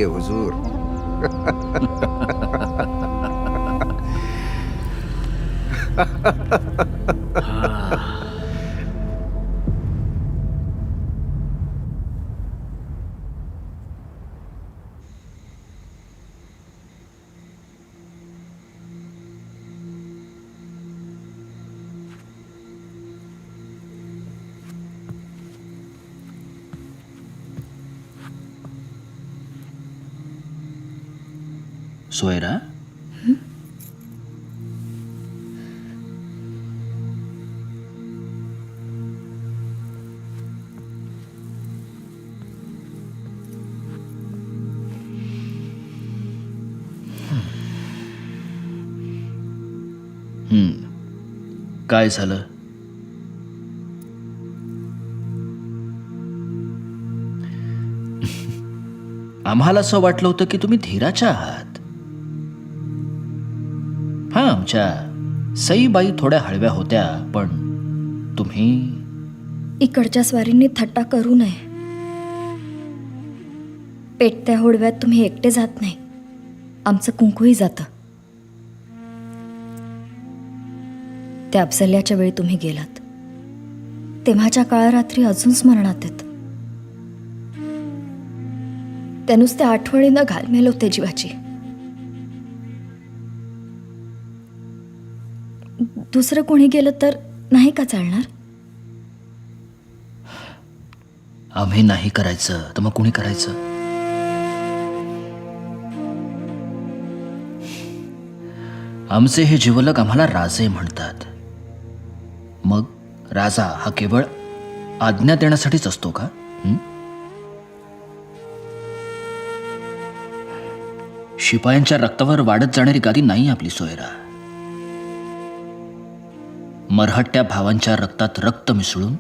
जाएंगे हुजूर। सोयरा, काय झालं? आम्हाला असं वाटलं होतं की तुम्ही धीराच्या आहात. हा, आमच्या सईबाई थोड्या हळव्या होत्या, पण तुम्ही... इकडच्या स्वारींनी थट्टा करू नये. पेटत्या होडव्यात तुम्ही एकटे जात नाही, आमचं कुंकूही जातं. त्या अफजल्याच्या वेळी तुम्ही गेलात तेव्हाच्या काळरात्री अजून स्मरणात येत. त्या नुसत्या आठवणीनं घालमेल होते जीवाची. दुसरं कोणी गेलं तर नाही का चालणार? आम्ही नाही करायचं तर मग कुणी करायचं? आमचे हे जिवलग आम्हाला राजे म्हणतात. मग राजा हा केवळ आज्ञा देण्यासाठीच असतो का? शिपायांच्या रक्तावर वाढत जाणारी गादी नाही आपली सोयरा. मराठ्या भावांच्या रक्तात रक्त मिसळून